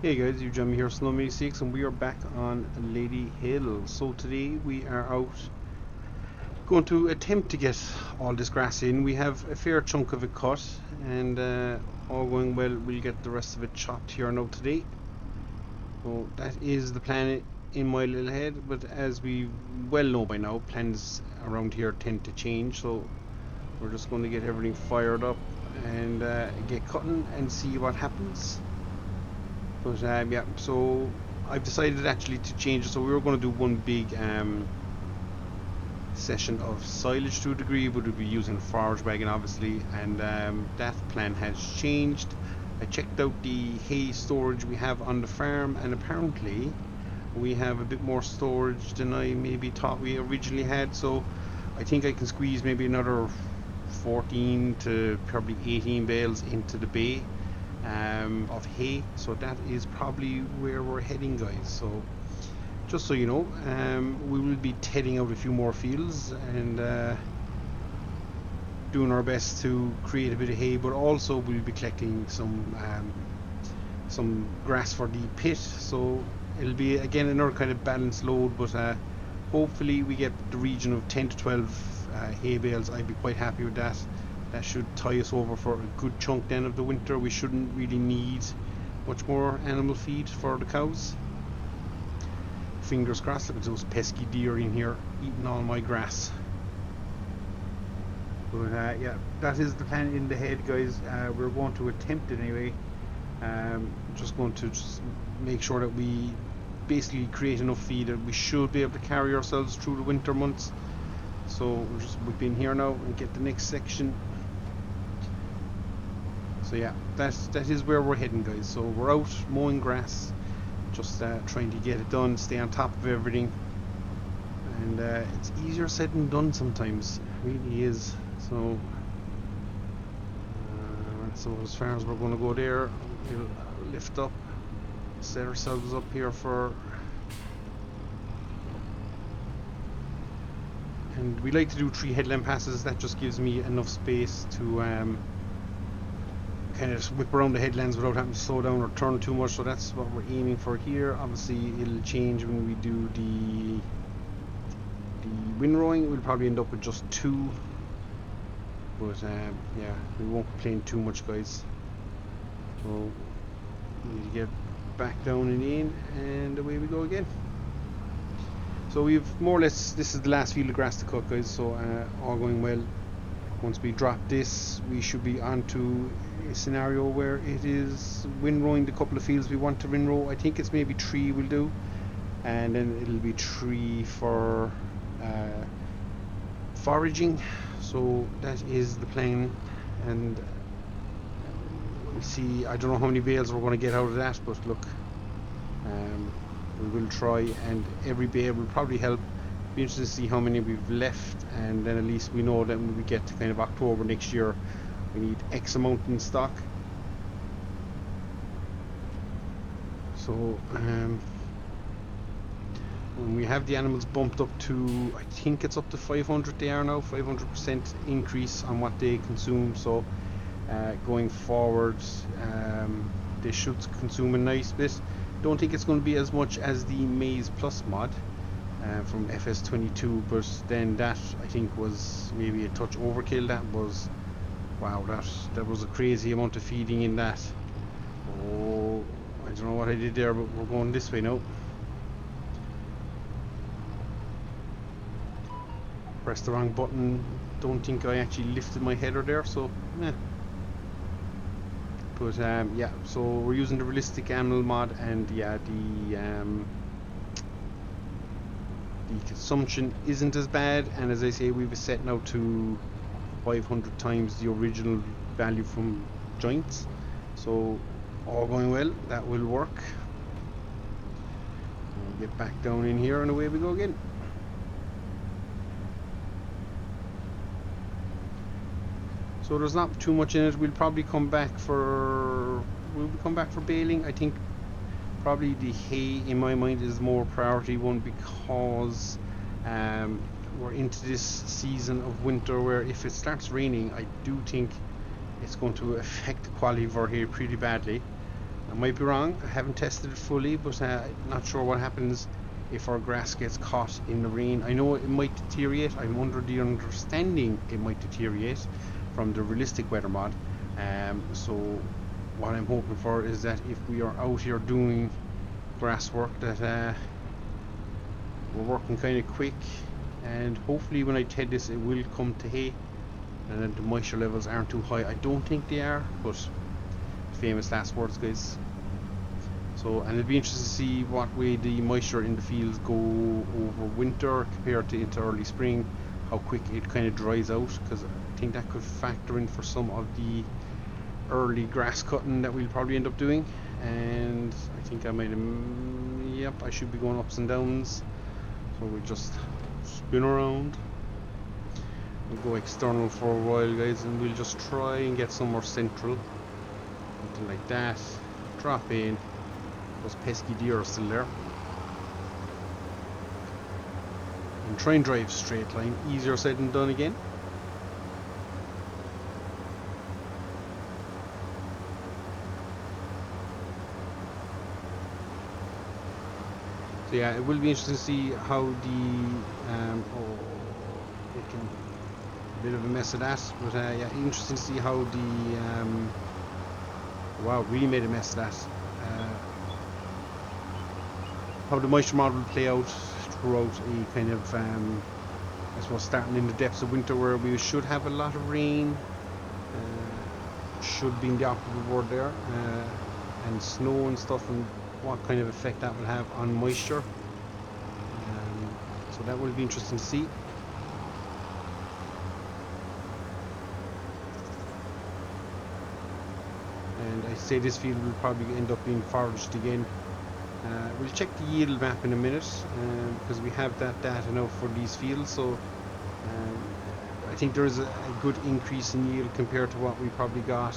Hey guys, you join me here, EP6, and we are back on Ladyhill. So today we are out going to attempt to get all this grass in. We have a fair chunk of it cut, and all going well, we'll get the rest of it chopped here now today. So that is the plan in my little head, but as we well know by now, plans around here tend to change. So we're just going to get everything fired up and get cutting and see what happens. But yeah, so I've decided actually to change it. So we were going to do one big session of silage to a degree, but we'd be using a forage wagon obviously, and that plan has changed. I checked out the hay storage we have on the farm, and apparently we have a bit more storage than I maybe thought we originally had. So I think I can squeeze maybe another 14 to probably 18 bales into the bay of hay, so that is probably where we're heading, guys. So just so you know, we will be tedding out a few more fields and doing our best to create a bit of hay, but also we'll be collecting some grass for the pit, so it'll be again another kind of balanced load, but hopefully we get the region of 10 to 12 hay bales. I'd be quite happy with that. That should tie us over for a good chunk then of the winter. We shouldn't really need much more animal feed for the cows. Fingers crossed. Look at those pesky deer in here eating all my grass. But yeah, that is the plan in the head, guys. We're going to attempt it anyway. Just going to make sure that we basically create enough feed that we should be able to carry ourselves through the winter months. So we'll just whip in here now and get the next section. So yeah, that is where we're heading, guys. So we're out mowing grass, just trying to get it done, stay on top of everything, and it's easier said than done sometimes. It really is. So so as far as we're going to go there, we'll lift up, set ourselves up here for, and we like to do 3 headland passes. That just gives me enough space to kind of whip around the headlands without having to slow down or turn too much. So that's what we're aiming for here. Obviously it'll change when we do the windrowing. We'll probably end up with just 2, but yeah, we won't complain too much, guys. So we need to get back down and in, and away we go again. So we've more or less, this is the last field of grass to cut, guys. So all going well, once we drop this, we should be on to a scenario where it is windrowing the couple of fields we want to windrow. I think it's maybe 3 we'll do, and then it'll be 3 for foraging. So that is the plan, and we'll see. I don't know how many bales we're going to get out of that, but look, we will try, and every bale will probably help. Be interested to see how many we've left, and then at least we know that when we get to kind of October next year, we need X amount in stock. So when we have the animals bumped up to, I think it's up to 500 they are now, 500% increase on what they consume. So going forward, they should consume a nice bit. Don't think it's going to be as much as the Maize Plus mod from FS25, but then that I think was maybe a touch overkill. That was, wow, that was a crazy amount of feeding in that. Oh, I don't know what I did there, but we're going this way now. Pressed the wrong button. Don't think I actually lifted my header there, so but yeah, so we're using the realistic animal mod, and yeah, the consumption isn't as bad, and as I say, we've set now to 500 times the original value from joints. So all going well, that will work. We'll get back down in here and away we go again. So there's not too much in it. We'll probably come back for baling. I think probably the hay in my mind is more priority one, because we're into this season of winter where if it starts raining, I do think it's going to affect the quality of our hay pretty badly. I might be wrong, I haven't tested it fully, but not sure what happens if our grass gets caught in the rain. I know it might deteriorate. I'm under the understanding it might deteriorate from the realistic weather mod. So what I'm hoping for is that if we are out here doing grass work, that we're working kind of quick, and hopefully when I ted this it will come to hay and that the moisture levels aren't too high. I don't think they are, but famous last words, guys. So, and it'll be interesting to see what way the moisture in the fields go over winter compared to into early spring, how quick it kind of dries out, because I think that could factor in for some of the early grass cutting that we'll probably end up doing. And I think I might have, yep, I should be going ups and downs, so we'll just spin around. We'll go external for a while, guys, and we'll just try and get somewhere central, something like that. Drop in. Those pesky deer are still there. And try and drive straight line. Easier said than done again. So yeah, it will be interesting to see how the making a bit of a mess of that, but yeah, interesting to see how the wow, really made a mess of that. How the moisture model will play out throughout a kind of I suppose starting in the depths of winter where we should have a lot of rain, should be in the operative word there, and snow and stuff, and what kind of effect that will have on moisture. So that will be interesting to see. And I say this field will probably end up being foraged again. We'll check the yield map in a minute, because we have that data now for these fields, so I think there is a good increase in yield compared to what we probably got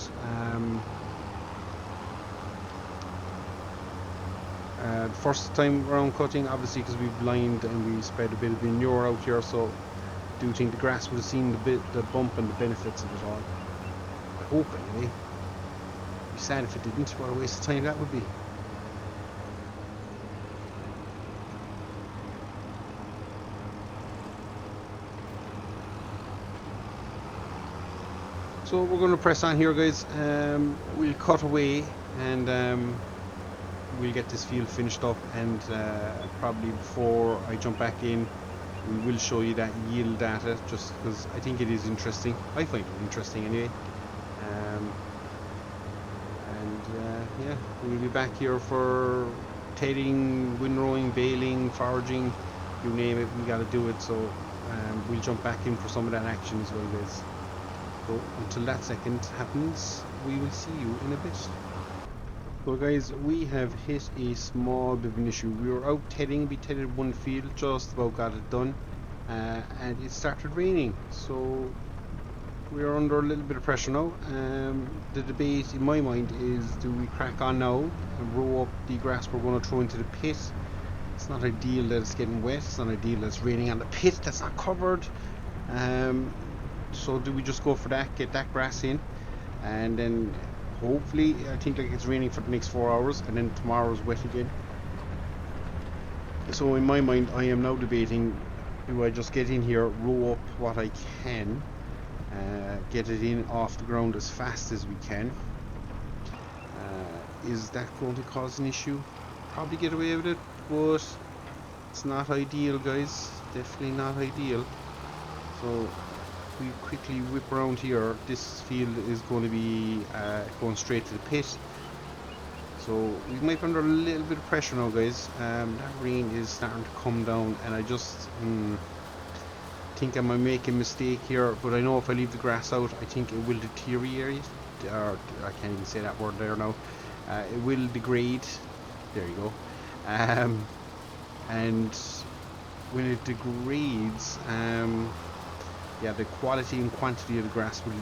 the first time around cutting, obviously, because we've lined and we spread a bit of manure out here, so I do think the grass would have seen the bump and the benefits of it all. I hope, anyway. It'd be sad if it didn't. What a waste of time that would be. So we're going to press on here, guys. We'll cut away and we'll get this field finished up, and probably before I jump back in we will show you that yield data, just because I think it is interesting. I find it interesting anyway. Yeah, we'll be back here for tedding, windrowing, baling, foraging, you name it, we got to do it. So we'll jump back in for some of that action as well, guys. So until that second happens, we will see you in a bit. So guys, we have hit a small bit of an issue. We were out tedding, we tedded one field, just about got it done, and it started raining. So we are under a little bit of pressure now. The debate in my mind is, do we crack on now and row up the grass we're going to throw into the pit? It's not ideal that it's getting wet, it's not ideal that it's raining on the pit that's not covered. So do we just go for that, get that grass in, and then hopefully, I think like it's raining for the next 4 hours, and then tomorrow's wet again. So in my mind, I am now debating, do I just get in here, row up what I can, get it in off the ground as fast as we can. Is that going to cause an issue? Probably get away with it, but it's not ideal, guys. Definitely not ideal. So we quickly whip around here. This field is going to be going straight to the pit, so we might be under a little bit of pressure now, guys. That rain is starting to come down, and I just think I might make a mistake here, but I know if I leave the grass out, I think it will deteriorate, or I can't even say that word there now. It will degrade. There you go. And when it degrades, yeah, the quality and quantity of the grass will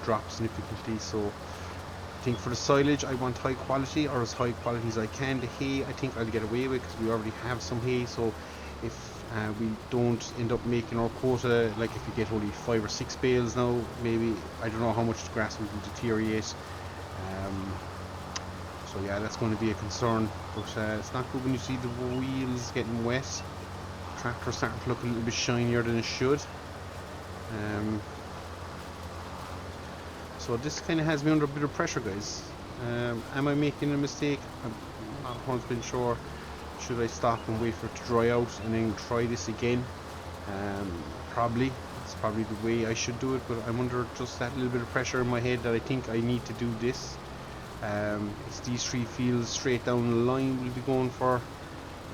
drop significantly. So I think for the silage, I want high quality, or as high quality as I can. The hay, I think I'll get away with, because we already have some hay. So if we don't end up making our quota, like if we get only 5 or 6 bales now, maybe, I don't know how much the grass will deteriorate. So yeah, that's going to be a concern, but it's not good when you see the wheels getting wet. Tractor starting to look a little bit shinier than it should. So this kind of has me under a bit of pressure, guys. Am I making a mistake? I'm not 100% sure. Should I stop and wait for it to dry out and then try this again? Probably. It's probably the way I should do it, but I'm under just that little bit of pressure in my head that I think I need to do this. It's these 3 fields straight down the line we'll be going for.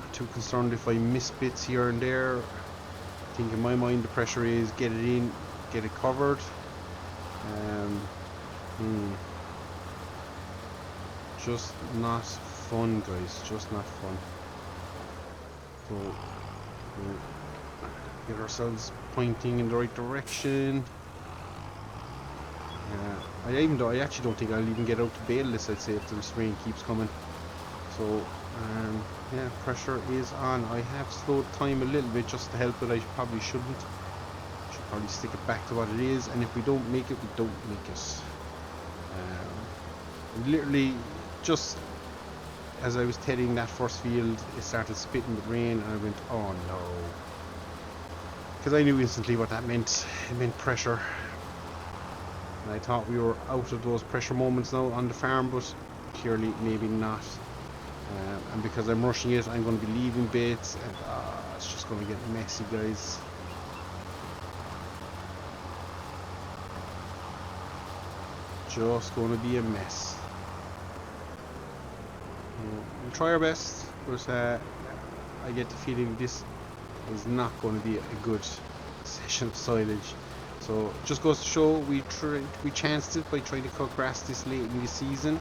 Not too concerned if I miss bits here and there. I think in my mind the pressure is get it in, get it covered. Just not fun, guys. Just not fun. So we'll get ourselves pointing in the right direction. I actually don't think I'll even get out to bail this, I'd say, if the rain keeps coming. So yeah, pressure is on. I have slowed time a little bit just to help, but I probably shouldn't. Should probably stick it back to what it is, and if we don't make it, we don't make it. Literally, just as I was heading that first field, it started spitting with rain, and I went, oh no. Because I knew instantly what that meant. It meant pressure. And I thought we were out of those pressure moments now on the farm, but clearly maybe not. And because I'm rushing it, I'm going to be leaving bits, and it's just going to get messy, guys. Just going to be a mess. We'll try our best, but I get the feeling this is not going to be a good session of silage. So it just goes to show we chanced it by trying to cut grass this late in the season,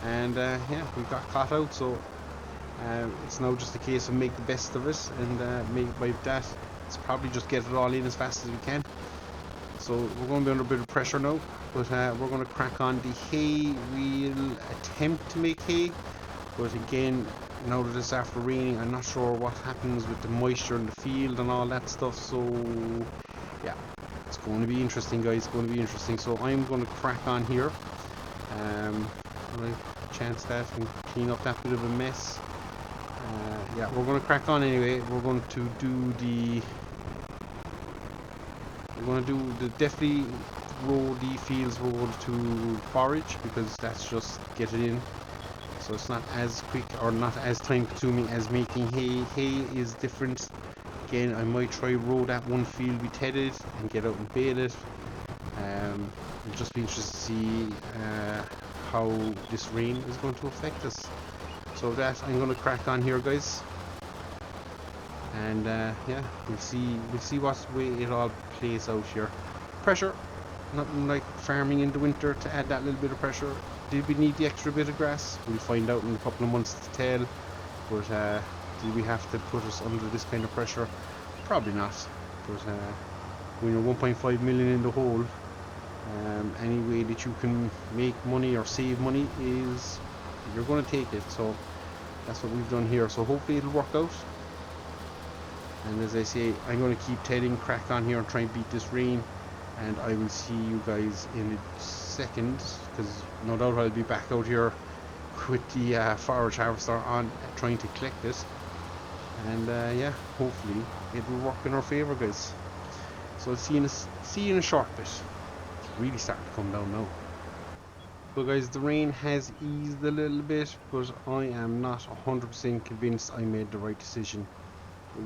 and yeah, we got caught out. So it's now just a case of make the best of it, and make by that it's probably just get it all in as fast as we can. So we're going to be under a bit of pressure now, but we're going to crack on the hay. We'll attempt to make hay, but again, now that it's after raining, I'm not sure what happens with the moisture in the field and all that stuff. So yeah, it's going to be interesting, guys. It's going to be interesting. So I'm going to crack on here. I'll chance that and clean up that bit of a mess. Yeah, we're going to crack on anyway. We're going to do the definitely row the fields. We're going to forage because that's just get it in. So it's not as quick or not as time consuming as making hay. Hay is different. Again, I might try row that one field we tedded and get out and bale it. It'll just be interesting to see how this rain is going to affect us. So that I'm going to crack on here, guys. And yeah, we'll see what way it all plays out here. Pressure, nothing like farming in the winter to add that little bit of pressure. Did we need the extra bit of grass? We'll find out in a couple of months to tell. But did we have to put us under this kind of pressure? Probably not. But when you're 1.5 million in the hole, any way that you can make money or save money is you're going to take it. So that's what we've done here. So hopefully it'll work out. And as I say, I'm going to keep tedding, crack on here and try and beat this rain. And I will see you guys in a second, because no doubt I'll be back out here with the forage harvester on trying to collect it. And yeah, hopefully it will work in our favour, guys. So I'll see you in a short bit. It's really starting to come down now. So guys, the rain has eased a little bit, but I am not 100% convinced I made the right decision.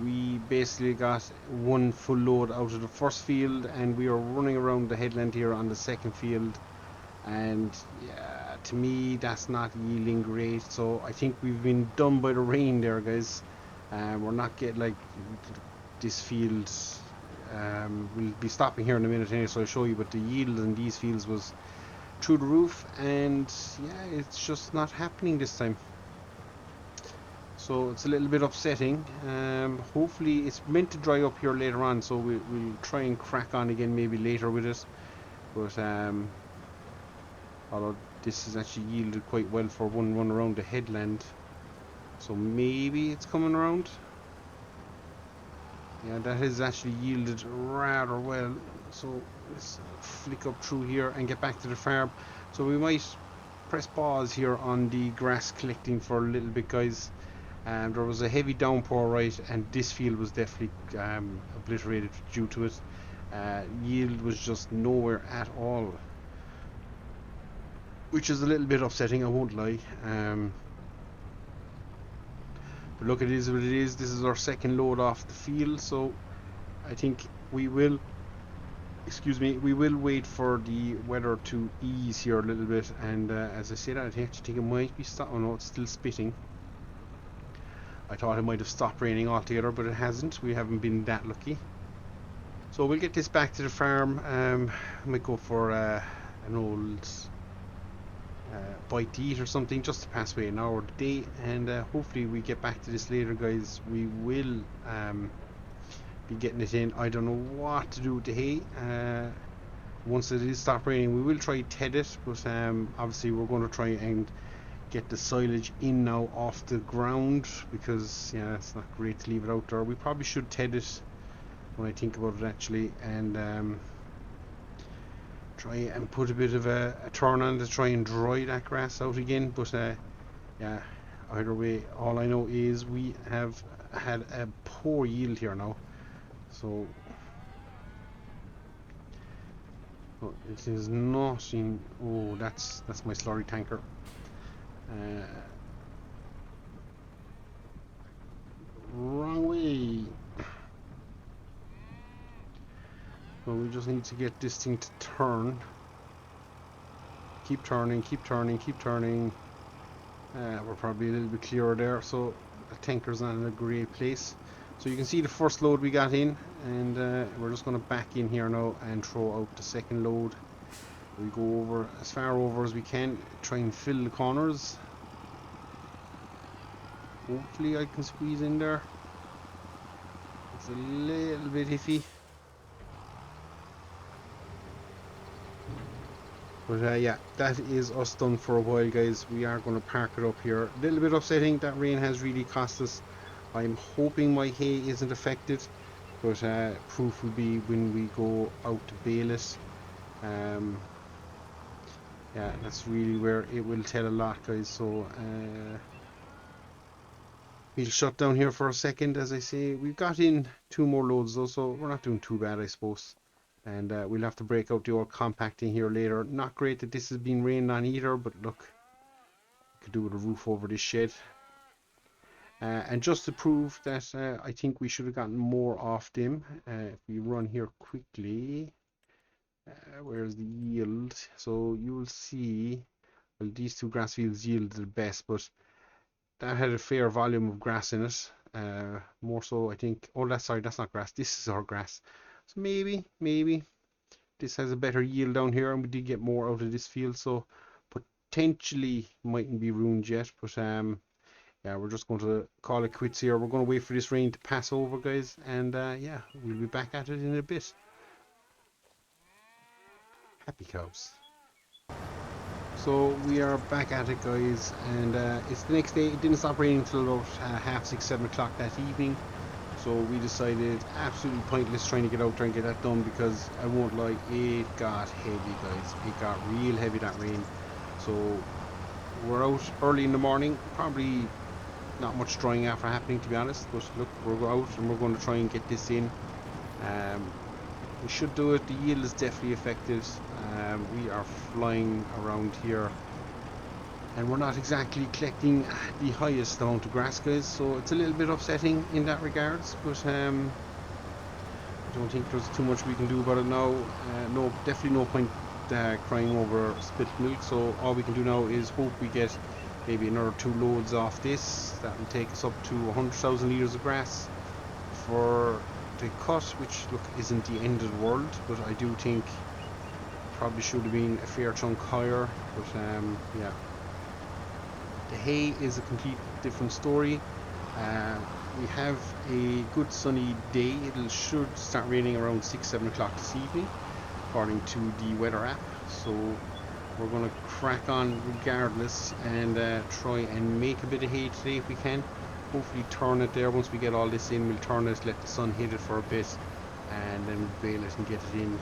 We basically got one full load out of the first field, and we are running around the headland here on the second field, and yeah, to me that's not yielding great. So I think we've been done by the rain there, guys. We're not getting like this field. We'll be stopping here in a minute anyway, so I'll show you, but the yield in these fields was through the roof, and yeah, it's just not happening this time. So it's a little bit upsetting. Hopefully it's meant to dry up here later on, so we'll try and crack on again maybe later with it. But although this has actually yielded quite well for one run around the headland, so maybe it's coming around. Yeah, that has actually yielded rather well. So let's flick up through here and get back to the farm. So we might press pause here on the grass collecting for a little bit, guys. There was a heavy downpour, right, and this field was definitely obliterated due to it. Yield was just nowhere at all, which is a little bit upsetting, I won't lie. But look, it is what it is. This is our second load off the field, so I think we will, excuse me, we will wait for the weather to ease here a little bit. And as I said, I actually think it might be stopped. Oh no, it's still spitting. I thought it might have stopped raining altogether, but it hasn't. We haven't been that lucky. So we'll get this back to the farm. I might go for an old bite to eat or something, just to pass away an hour a day, and hopefully we get back to this later, guys. We will be getting it in. I don't know what to do with the hay. Once it is stopped raining, we will try ted it, but obviously we're going to try and get the silage in now off the ground, because yeah, it's not great to leave it out there. We probably should ted it when I think about it, actually, and try and put a bit of a turn on to try and dry that grass out again. But yeah, either way, all I know is we have had a poor yield here now. So oh, it is not in. Oh, that's my slurry tanker. Wrong way. Well, we just need to get this thing to turn. Keep turning, keep turning, keep turning. We're probably a little bit clearer there, so the tanker's not in a great place. So you can see the first load we got in, and we're just going to back in here now and throw out the second load. We go over as far over as we can, try and fill the corners. Hopefully I can squeeze in there. It's a little bit iffy. But yeah, that is us done for a while, guys. We are going to park it up here. A little bit upsetting, that rain has really cost us. I'm hoping my hay isn't affected, but proof will be when we go out to bale it. Yeah, that's really where it will tell a lot, guys. So we'll shut down here for a second. As I say, we've got in 2 more loads though, so we're not doing too bad, I suppose. And we'll have to break out the old compacting here later. Not great that this has been rained on either, but look, we could do with a roof over this shed. And just to prove that I think we should have gotten more off them, if we run here quickly, where's the yield? So you will see, well, these 2 grass fields yielded the best, but that had a fair volume of grass in it. More so, I think. Oh, sorry, that's not grass. This is our grass. So maybe this has a better yield down here, and we did get more out of this field. So potentially mightn't be ruined yet. But yeah, we're just going to call it quits here. We're going to wait for this rain to pass over, guys, and yeah, we'll be back at it in a bit. Happy cows. So we are back at it, guys, and it's the next day. It didn't stop raining until about 6:30, 7 o'clock that evening. So we decided absolutely pointless trying to get out there and get that done, because I won't lie, it got heavy, guys. It got real heavy, that rain. So we're out early in the morning, probably not much drying after happening, to be honest, but look, we're out and we're going to try and get this in. We should do it. The yield is definitely affected. We are flying around here and we're not exactly collecting the highest amount of grass, guys, so it's a little bit upsetting in that regards, but I don't think there's too much we can do about it now. No, definitely no point crying over spilt milk, so all we can do now is hope we get maybe another 2 loads off this. That will take us up to 100,000 litres of grass for the cut, which look isn't the end of the world, but I do think probably should have been a fair chunk higher. But yeah, the hay is a complete different story. We have a good sunny day. It should start raining around 6-7 o'clock this evening according to the weather app, so we're going to crack on regardless and try and make a bit of hay today if we can. Hopefully turn it there. Once we get all this in, we'll turn it, let the sun hit it for a bit, and then we'll bale it and get it in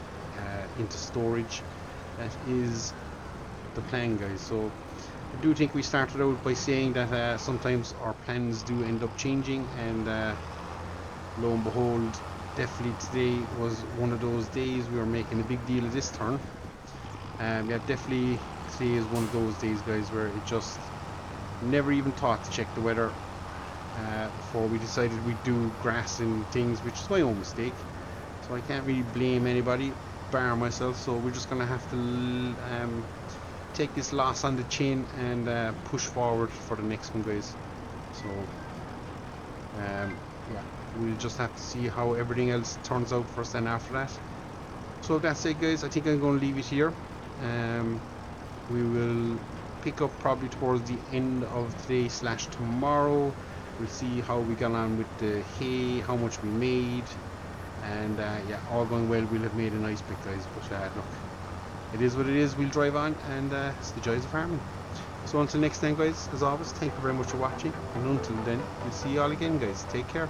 into storage. That is the plan, guys. So I do think we started out by saying that sometimes our plans do end up changing, and lo and behold, definitely today was one of those days. We were making a big deal of this turn. Yeah, definitely today is one of those days, guys, where it just never even thought to check the weather before we decided we'd do grass and things, which is my own mistake. So I can't really blame anybody, bar myself. So we're just gonna have to take this loss on the chin and push forward for the next one, guys. So yeah, we'll just have to see how everything else turns out for us then after that. So that's it, guys. I think I'm going to leave it here. We will pick up probably towards the end of today / tomorrow. We'll see how we got on with the hay, how much we made, and yeah, all going well, we'll have made a nice bit, guys. But look, it is what it is. We'll drive on, and it's the joys of farming. So until next time, guys, as always, thank you very much for watching, and until then, we'll see you all again, guys. Take care.